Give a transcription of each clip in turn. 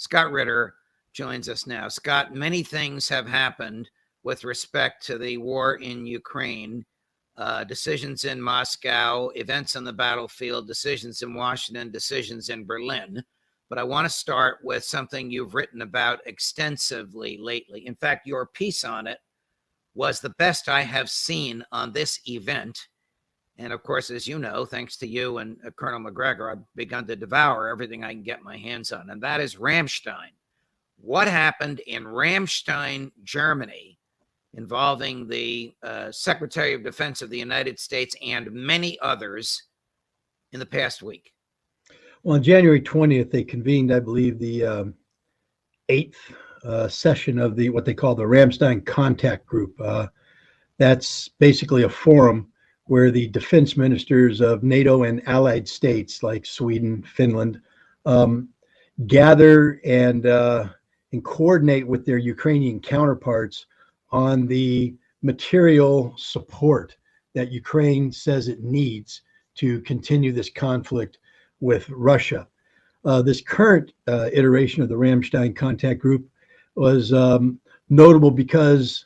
Scott Ritter joins us now. Scott, many things have happened with respect to the war in Ukraine. Decisions in Moscow, events on the battlefield, decisions in Washington, decisions in Berlin. But I want to start with something you've written about extensively lately. In fact, your piece on it was the best I have seen on this event. And of course, as you know, thanks to you and Colonel McGregor, I've begun to devour everything I can get my hands on. And that is Ramstein. What happened in Ramstein, Germany, involving the Secretary of Defense of the United States and many others in the past week? Well, on January 20th, they convened, I believe, the eighth session of what they call the Ramstein Contact Group. That's basically a forum where the defense ministers of NATO and allied states like Sweden, Finland, gather and coordinate with their Ukrainian counterparts on the material support that Ukraine says it needs to continue this conflict with Russia. This current iteration of the Ramstein Contact Group was notable because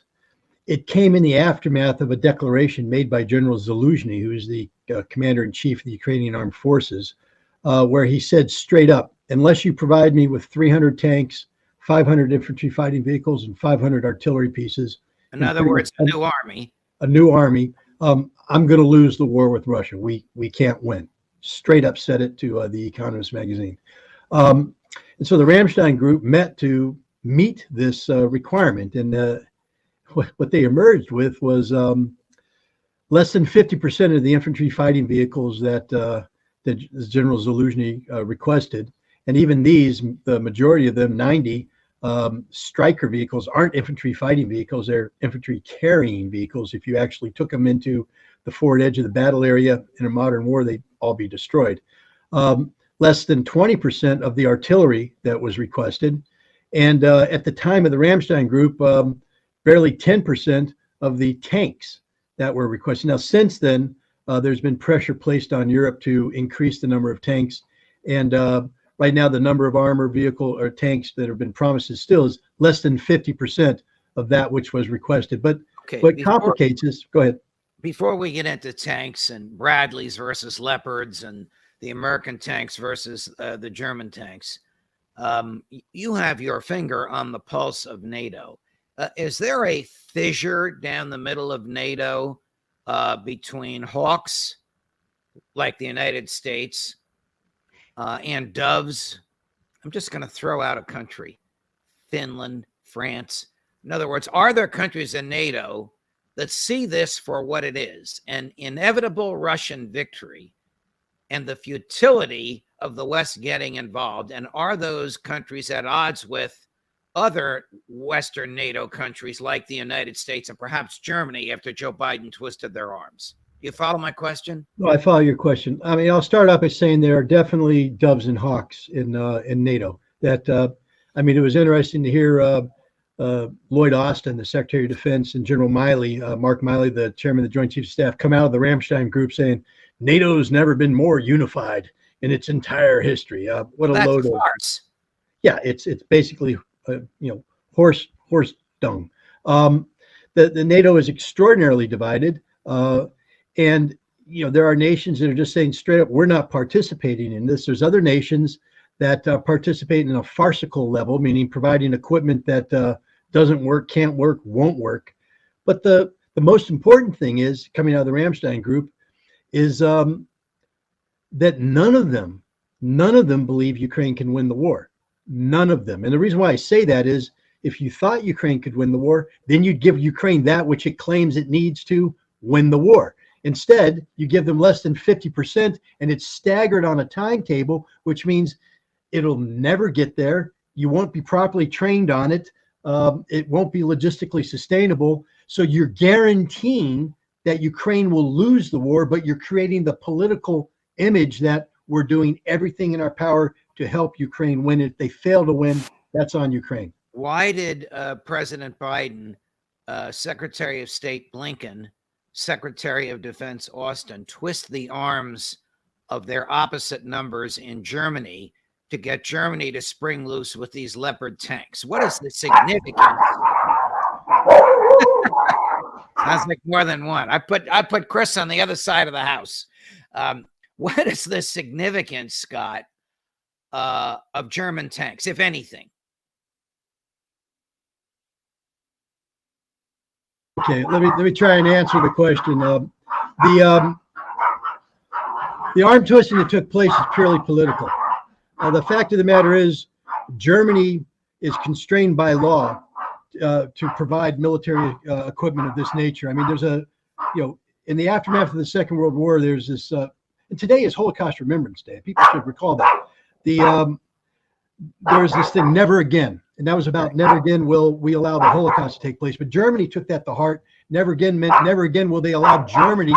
it came in the aftermath of a declaration made by General Zaluzhny, who is the commander-in-chief of the Ukrainian Armed Forces, where he said straight up, unless you provide me with 300 tanks, 500 infantry fighting vehicles, and 500 artillery pieces. In other words, a new army. A new army. I'm going to lose the war with Russia. We can't win. Straight up said it to The Economist magazine. And so the Ramstein Group met to meet this requirement. And what they emerged with was less than 50% of the infantry fighting vehicles that General Zaluzhny requested. And even these, the majority of them, 90 Stryker vehicles, aren't infantry fighting vehicles. They're infantry carrying vehicles. If you actually took them into the forward edge of the battle area in a modern war, they'd all be destroyed. Less than 20% of the artillery that was requested. And at the time of the Ramstein Group, barely 10% of the tanks that were requested. Now, since then, there's been pressure placed on Europe to increase the number of tanks. And right now, the number of armor vehicle or tanks that have been promised is less than 50% of that which was requested. But okay, what complicates this, go ahead. Before we get into tanks and Bradleys versus Leopards and the American tanks versus the German tanks, you have your finger on the pulse of NATO. Is there a fissure down the middle of NATO between hawks like the United States and doves? I'm just going to throw out a country, Finland, France. In other words, are there countries in NATO that see this for what it is, an inevitable Russian victory and the futility of the West getting involved? And are those countries at odds with other Western NATO countries like the United States and perhaps Germany after Joe Biden twisted their arms? You follow my question? No, I follow your question. I mean, I'll start off by saying there are definitely doves and hawks in NATO. That I mean, it was interesting to hear Lloyd Austin, the Secretary of Defense, and General Miley, Mark Miley, the Chairman of the Joint Chiefs of Staff, come out of the Ramstein Group saying NATO's never been more unified in its entire history. What a load of farce! Yeah, it's basically horse dung. The NATO is extraordinarily divided. And, there are nations that are just saying straight up, we're not participating in this. There's other nations that participate in a farcical level, meaning providing equipment that doesn't work, can't work, won't work. But the most important thing is, coming out of the Ramstein Group, is that none of them believe Ukraine can win the war. None of them. And the reason why I say that is, if you thought Ukraine could win the war, then you'd give Ukraine that which it claims it needs to win the war. Instead, you give them less than 50%, and it's staggered on a timetable, which means it'll never get there. You won't be properly trained on it. It won't be logistically sustainable. So you're guaranteeing that Ukraine will lose the war, but you're creating the political image that we're doing everything in our power to help Ukraine win. If they fail to win, that's on Ukraine. Why did President Biden, Secretary of State Blinken, Secretary of Defense Austin twist the arms of their opposite numbers in Germany to get Germany to spring loose with these Leopard tanks? What is the significance? Sounds like more than one. I put Chris on the other side of the house. What is the significance, Scott, of German tanks, if anything? Okay, let me try and answer the question. The arm twisting that took place is purely political. The fact of the matter is, Germany is constrained by law to provide military equipment of this nature. I mean, there's in the aftermath of the Second World War, there's this, and today is Holocaust Remembrance Day. People should recall that. There's this thing, never again. And that was about never again will we allow the Holocaust to take place. But Germany took that to heart. Never again meant never again will they allow Germany,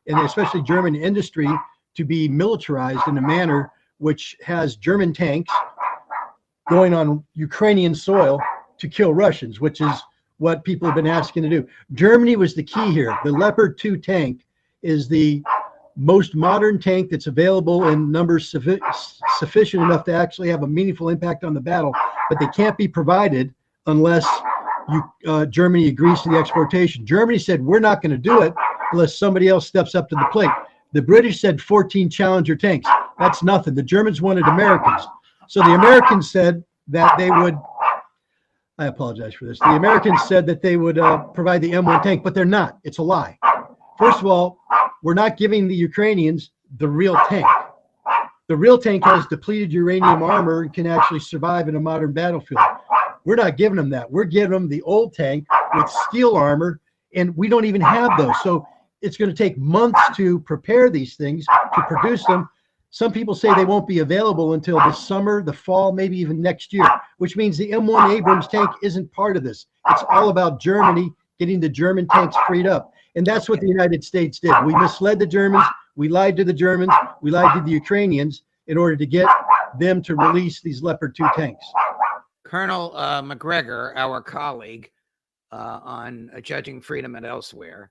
and especially German industry, to be militarized in a manner which has German tanks going on Ukrainian soil to kill Russians, which is what people have been asking to do. Germany was the key here. The Leopard 2 tank is the most modern tank that's available in numbers sufficient enough to actually have a meaningful impact on the battle, but they can't be provided unless Germany agrees to the exportation. Germany said, we're not going to do it unless somebody else steps up to the plate. The British said 14 Challenger tanks. That's nothing. The Germans wanted Americans. So the Americans said that they would, I apologize for this. The Americans said that they would provide the M1 tank, but they're not. It's a lie. First of all, we're not giving the Ukrainians the real tank. The real tank has depleted uranium armor and can actually survive in a modern battlefield. We're not giving them that. We're giving them the old tank with steel armor, and we don't even have those. So it's going to take months to prepare these things, to produce them. Some people say they won't be available until the summer, the fall, maybe even next year, which means the M1 Abrams tank isn't part of this. It's all about Germany getting the German tanks freed up. And that's what the United States did. We misled the Germans. We lied to the Germans. We lied to the Ukrainians in order to get them to release these Leopard 2 tanks. Colonel McGregor, our colleague on Judging Freedom and Elsewhere,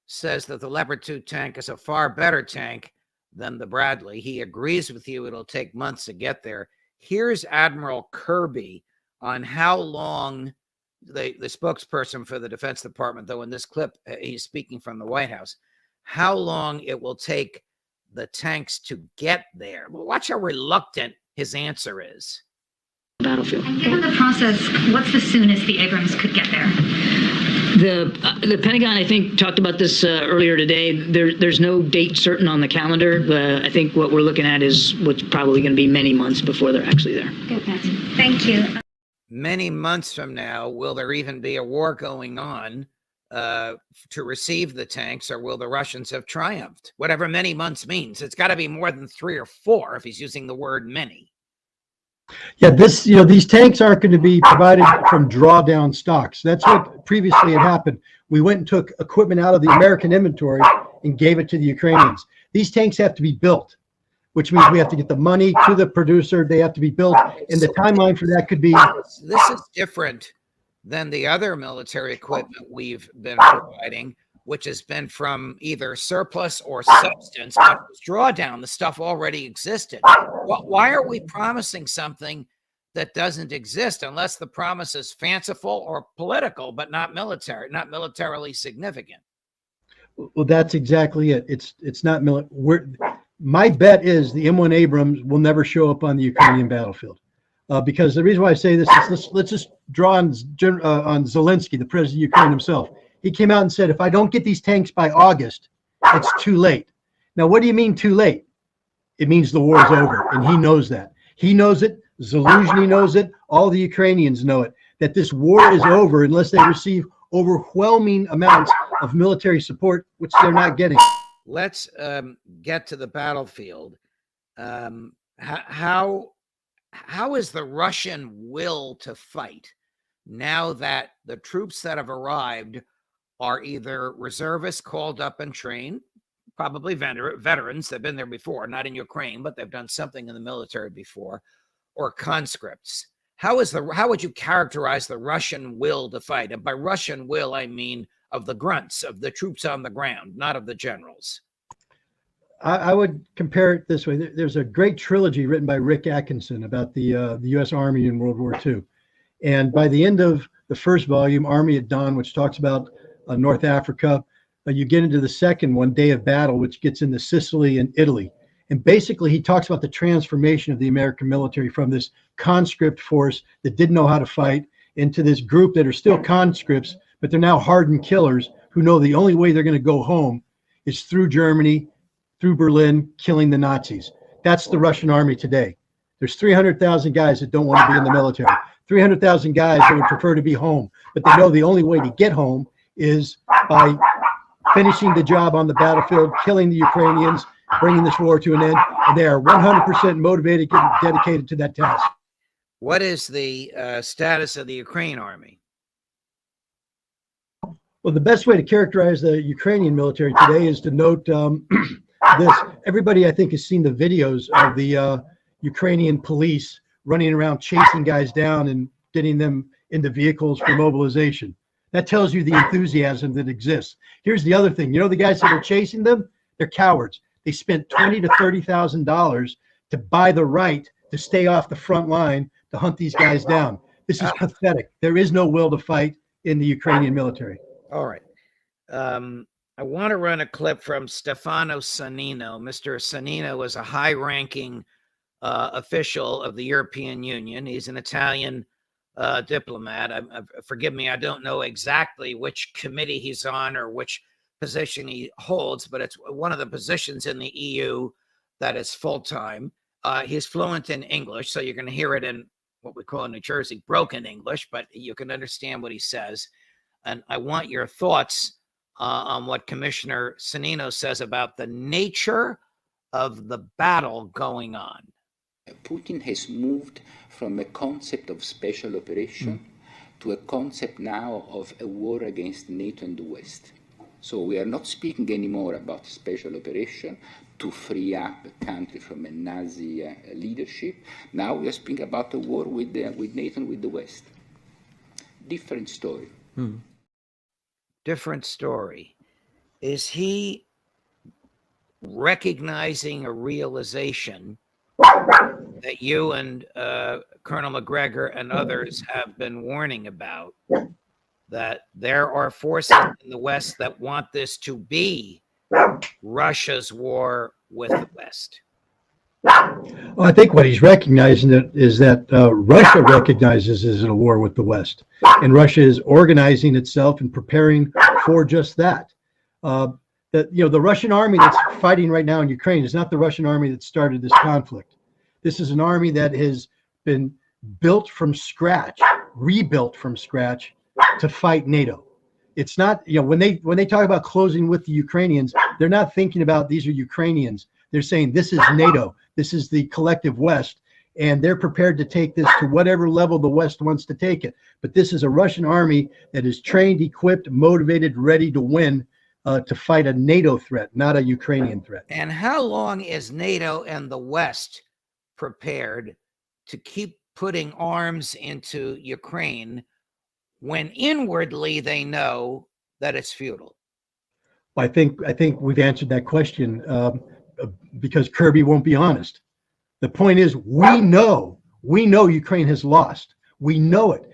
says that the Leopard 2 tank is a far better tank than the Bradley. He agrees with you. It'll take months to get there. Here's Admiral Kirby on how long the spokesperson for the Defense Department, though in this clip, he's speaking from the White House, how long it will take the tanks to get there. Watch how reluctant his answer is. Battlefield. And given the process, what's the soonest the Abrams could get there? The Pentagon, I think, talked about this earlier today. There's no date certain on the calendar. I think what we're looking at is what's probably going to be many months before they're actually there. Good, Patsy. Thank you. Many months from now, will there even be a war going on to receive the tanks, or will the Russians have triumphed? Whatever many months means, it's got to be more than 3 or 4 if he's using the word many. Yeah, these tanks aren't going to be provided from drawdown stocks. That's what previously had happened. We went and took equipment out of the American inventory and gave it to the Ukrainians. These tanks have to be built, which means we have to get the money to the producer. They have to be built, and the timeline for that could be. This is different than the other military equipment we've been providing, which has been from either surplus or substance, but drawdown. The stuff already existed. Why are we promising something that doesn't exist unless the promise is fanciful or political, but not military, not militarily significant? Well, that's exactly it. It's not military. My bet is the M1 Abrams will never show up on the Ukrainian battlefield, because the reason why I say this is let's just draw on Zelensky, the president of Ukraine himself. He came out and said, if I don't get these tanks by August, it's too late. Now, what do you mean too late? It means the war is over, and he knows that. He knows it. Zaluzhny knows it. All the Ukrainians know it, that this war is over unless they receive overwhelming amounts of military support, which they're not getting. Let's get to the battlefield. How is the Russian will to fight now that the troops that have arrived are either reservists called up and trained, probably veterans, they've been there before, not in Ukraine, but they've done something in the military before, or conscripts? How would you characterize the Russian will to fight? And by Russian will, I mean of the grunts, of the troops on the ground, not of the generals. I would compare it this way. There's a great trilogy written by Rick Atkinson about the U.S. Army in World War II. And by the end of the first volume, Army at Dawn, which talks about North Africa, you get into the second one, Day of Battle, which gets into Sicily and Italy. And basically, he talks about the transformation of the American military from this conscript force that didn't know how to fight into this group that are still conscripts, but they're now hardened killers who know the only way they're going to go home is through Germany, through Berlin, killing the Nazis. That's the Russian army today. There's 300,000 guys that don't want to be in the military, 300,000 guys that would prefer to be home, but they know the only way to get home is by finishing the job on the battlefield, killing the Ukrainians, bringing this war to an end, and they are 100% motivated and dedicated to that task. What is the status of the Ukraine army? Well, the best way to characterize the Ukrainian military today is to note this. Everybody, I think, has seen the videos of the Ukrainian police running around chasing guys down and getting them into vehicles for mobilization. That tells you the enthusiasm that exists. Here's the other thing. You know, the guys that are chasing them, they're cowards. They spent $20,000 to $30,000 to buy the right to stay off the front line to hunt these guys down. This is pathetic. There is no will to fight in the Ukrainian military. All right. I want to run a clip from Stefano Sannino. Mr. Sannino is a high-ranking official of the European Union. He's an Italian diplomat. Forgive me, I don't know exactly which committee he's on or which position he holds, but it's one of the positions in the EU that is full-time. He's fluent in English, so you're going to hear it in what we call in New Jersey broken English, but you can understand what he says. And I want your thoughts on what Commissioner Sannino says about the nature of the battle going on. Putin has moved from a concept of special operation to a concept now of a war against NATO and the West. So we are not speaking anymore about special operation to free up a country from a Nazi leadership. Now we are speaking about a war with NATO and with the West. Different story. Different story. Is he recognizing a realization that you and Colonel McGregor and others have been warning about, that there are forces in the West that want this to be Russia's war with the West? Well, I think what he's recognizing is that Russia recognizes is a war with the West, and Russia is organizing itself and preparing for just that. The Russian army that's fighting right now in Ukraine is not the Russian army that started this conflict. This is an army that has been built from scratch, rebuilt from scratch to fight NATO. It's not, when they talk about closing with the Ukrainians, they're not thinking about these are Ukrainians. They're saying this is NATO. This is the collective West, and they're prepared to take this to whatever level the West wants to take it. But this is a Russian army that is trained, equipped, motivated, ready to win, to fight a NATO threat, not a Ukrainian threat. And how long is NATO and the West prepared to keep putting arms into Ukraine when inwardly they know that it's futile? I think we've answered that question because Kirby won't be honest. The point is, we know Ukraine has lost. We know it.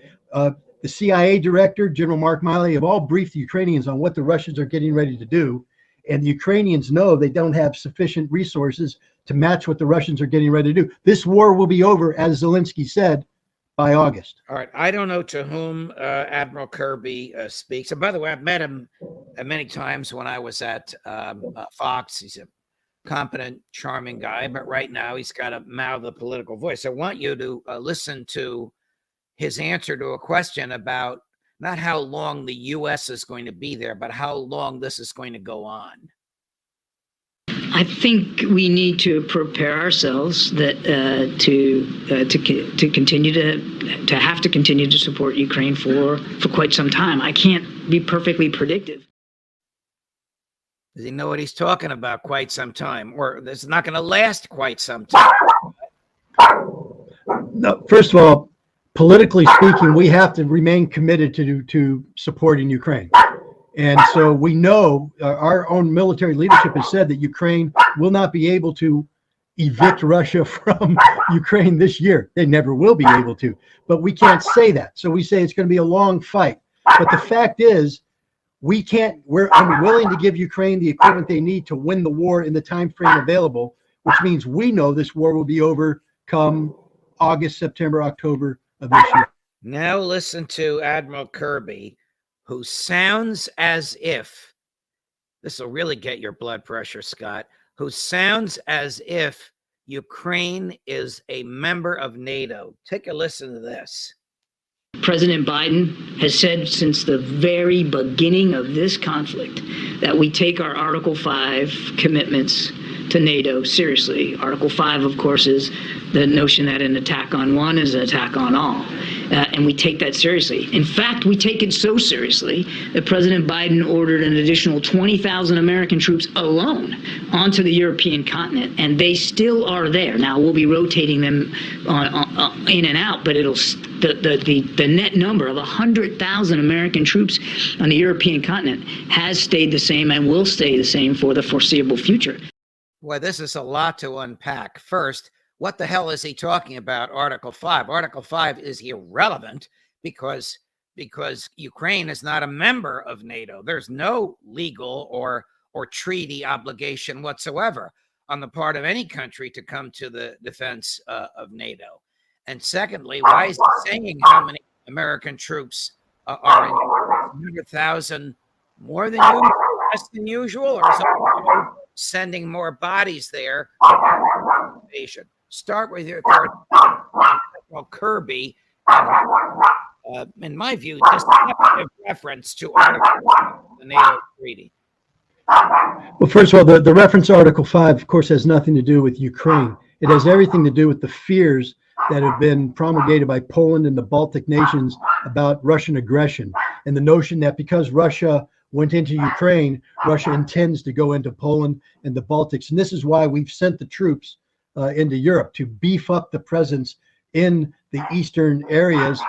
The CIA director, General Mark Milley, have all briefed the Ukrainians on what the Russians are getting ready to do. And the Ukrainians know they don't have sufficient resources to match what the Russians are getting ready to do. This war will be over, as Zelensky said, by August. All right. I don't know to whom Admiral Kirby speaks. And by the way, I've met him many times when I was at Fox. He's a competent, charming guy, but right now he's got a mouth of political voice. I want you to listen to his answer to a question about not how long the U.S. is going to be there, but how long this is going to go on. I think we need to prepare ourselves that to continue to have to continue to support Ukraine for quite some time. I can't be perfectly predictive. Does he know what he's talking about? Quite some time, or this is not going to last quite some time? No, first of all, politically speaking, we have to remain committed to supporting Ukraine. And so we know our own military leadership has said that Ukraine will not be able to evict Russia from Ukraine this year. They never will be able to, but we can't say that. So we say it's going to be a long fight. But the fact is, we're unwilling to give Ukraine the equipment they need to win the war in the time frame available, which means we know this war will be over come August, September, October of this year. Now listen to Admiral Kirby, who sounds as if, this will really get your blood pressure, Scott, who sounds as if Ukraine is a member of NATO. Take a listen to this. President Biden has said since the very beginning of this conflict that we take our Article 5 commitments to NATO seriously. Article 5, of course, is the notion that an attack on one is an attack on all. And we take that seriously. In fact, we take it so seriously that President Biden ordered an additional 20,000 American troops alone onto the European continent, and they still are there. Now, we'll be rotating them in and out, but the net number of 100,000 American troops on the European continent has stayed the same and will stay the same for the foreseeable future. Well, this is a lot to unpack. First, what the hell is he talking about, Article 5? Article 5 is irrelevant because Ukraine is not a member of NATO. There's no legal or treaty obligation whatsoever on the part of any country to come to the defense of NATO. And secondly, why is he saying how many American troops are in 100,000 more than usual, less than usual, or is it sending more bodies there? Start with your third. Well, Kirby, in my view, just a reference to Article the NATO treaty. Well, first of all, the reference to Article 5, of course, has nothing to do with Ukraine. It has everything to do with the fears that have been promulgated by Poland and the Baltic nations about Russian aggression, and the notion that because Russia went into Ukraine, Russia intends to go into Poland and the Baltics. And this is why we've sent the troops into Europe, to beef up the presence in the eastern areas,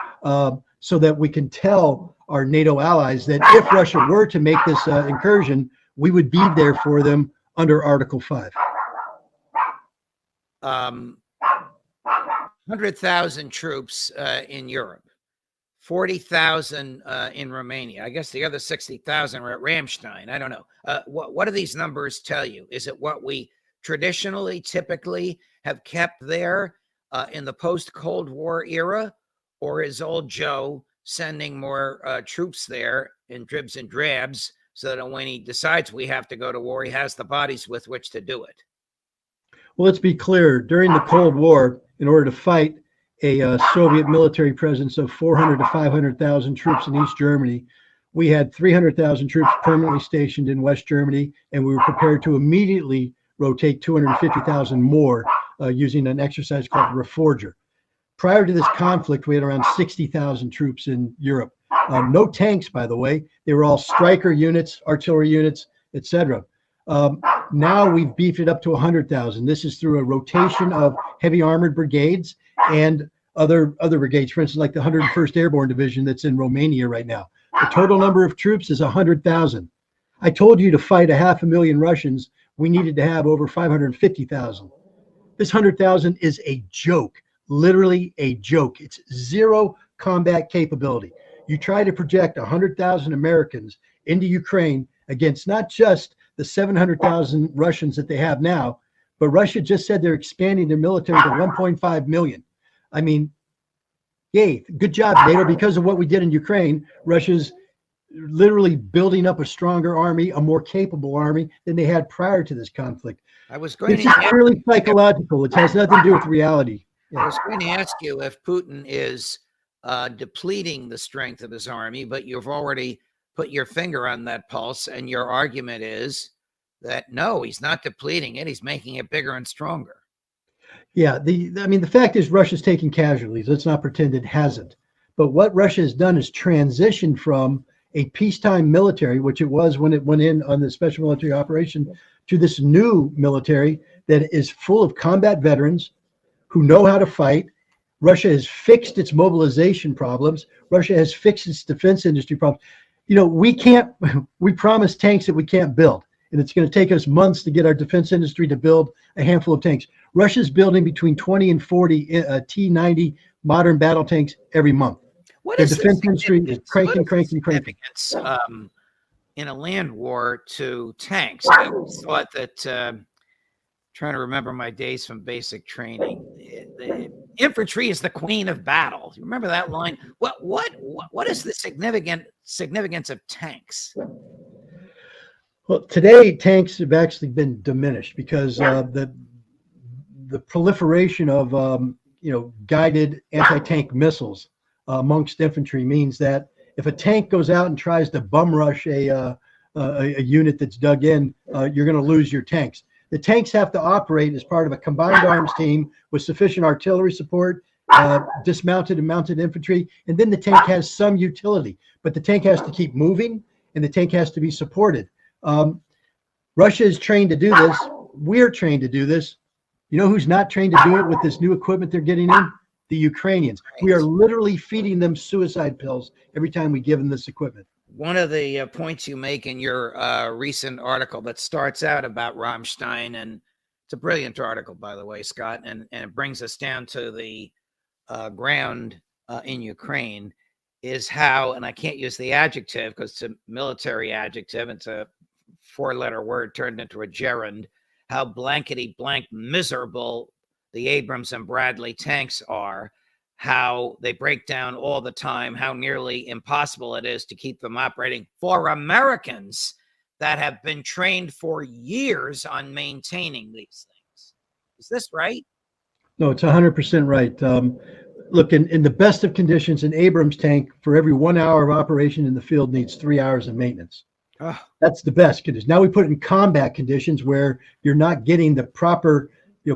so that we can tell our NATO allies that if Russia were to make this incursion, we would be there for them under Article 5. 100,000 troops in Europe, 40,000 in Romania. I guess the other 60,000 are at Ramstein. I don't know. What do these numbers tell you? Is it what we traditionally, typically have kept there in the post-Cold War era? Or is old Joe sending more troops there in dribs and drabs so that when he decides we have to go to war, he has the bodies with which to do it? Well, let's be clear. During the Cold War, in order to fight a Soviet military presence of 400 to 500,000 troops in East Germany, we had 300,000 troops permanently stationed in West Germany, and we were prepared to immediately rotate 250,000 more using an exercise called Reforger. Prior to this conflict, we had around 60,000 troops in Europe. No tanks, by the way. They were all striker units, artillery units, etc. Now we've beefed it up to 100,000. This is through a rotation of heavy armored brigades and other brigades, for instance, like the 101st Airborne Division that's in Romania right now. The total number of troops is 100,000. I told you to fight 500,000 Russians, we needed to have over 550,000. This 100,000 is a joke, literally a joke. It's zero combat capability. You try to project 100,000 Americans into Ukraine against not just the 700,000 Russians that they have now, but Russia just said they're expanding their military to 1.5 million. I mean, yay, good job, NATO. Because of what we did in Ukraine, Russia's literally building up a stronger army, a more capable army than they had prior to this conflict. It's purely psychological. It has nothing to do with reality. I was going to ask you if Putin is depleting the strength of his army, but you've already put your finger on that pulse, and your argument is that no, he's not depleting it. He's making it bigger and stronger. Yeah, the fact is Russia's taking casualties. Let's not pretend it hasn't. But what Russia has done is transitioned from a peacetime military, which it was when it went in on the special military operation, to this new military that is full of combat veterans who know how to fight. Russia has fixed its mobilization problems. Russia has fixed its defense industry problems. we promise tanks that we can't build. And it's going to take us months to get our defense industry to build a handful of tanks. Russia's building between 20 and 40 T-90 modern battle tanks every month. What Their is defense industry is cranking. significance in a land war to tanks? I always thought that, trying to remember my days from basic training, the infantry is the queen of battle. You remember that line? What is the significance of tanks? Well, today tanks have actually been diminished because the proliferation of guided anti-tank missiles amongst infantry means that if a tank goes out and tries to bum rush a unit that's dug in, you're going to lose your tanks. The tanks have to operate as part of a combined arms team with sufficient artillery support, dismounted and mounted infantry, and then the tank has some utility. But the tank has to keep moving, and the tank has to be supported. Russia is trained to do this. We're trained to do this. You know who's not trained to do it with this new equipment they're getting in? The Ukrainians. We are literally feeding them suicide pills every time we give them this equipment. One of the points you make in your recent article that starts out about Rammstein, and it's a brilliant article, by the way, Scott, and it brings us down to the ground in Ukraine, is how, and I can't use the adjective because it's a military adjective, it's a 4-letter word turned into a gerund, how blankety blank miserable the Abrams and Bradley tanks are, how they break down all the time, how nearly impossible it is to keep them operating for Americans that have been trained for years on maintaining these things. Is this right? No, it's 100% right. Look, in the best of conditions, an Abrams tank for every 1 hour of operation in the field needs 3 hours of maintenance. Oh. That's the best conditions. Now we put it in combat conditions where you're not getting the proper,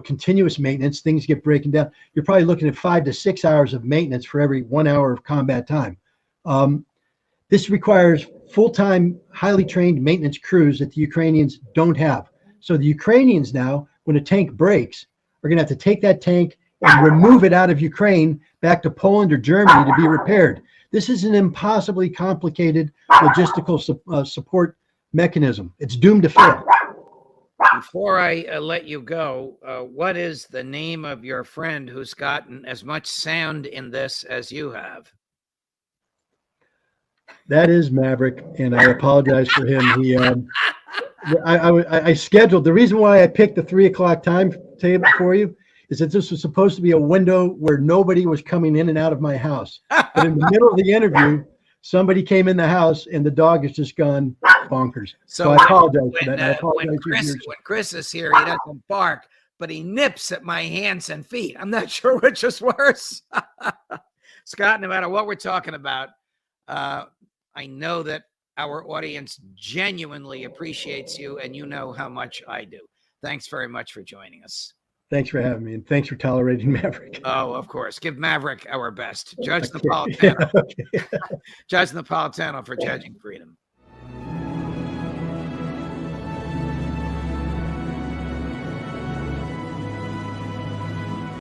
continuous maintenance. Things get breaking down. You're probably looking at 5 to 6 hours of maintenance for every 1 hour of combat time. This requires full-time, highly trained maintenance crews that the Ukrainians don't have. So the Ukrainians now, when a tank breaks, are going to have to take that tank and remove it out of Ukraine back to Poland or Germany to be repaired. This is an impossibly complicated logistical support mechanism. It's doomed to fail. Before I let you go, what is the name of your friend who's gotten as much sound in this as you have? That is Maverick, and I apologize for him. He, I scheduled, the reason why I picked the 3 o'clock time table for you is that this was supposed to be a window where nobody was coming in and out of my house. But in the middle of the interview, somebody came in the house and the dog has just gone bonkers. So I apologize for that. When Chris is here, he doesn't bark, but he nips at my hands and feet. I'm not sure which is worse. Scott, no matter what we're talking about, I know that our audience genuinely appreciates you, and you know how much I do. Thanks very much for joining us. Thanks for having me, and thanks for tolerating Maverick. Oh, of course. Give Maverick our best. Judge Napolitano. Okay. Judge Napolitano for Judging Freedom.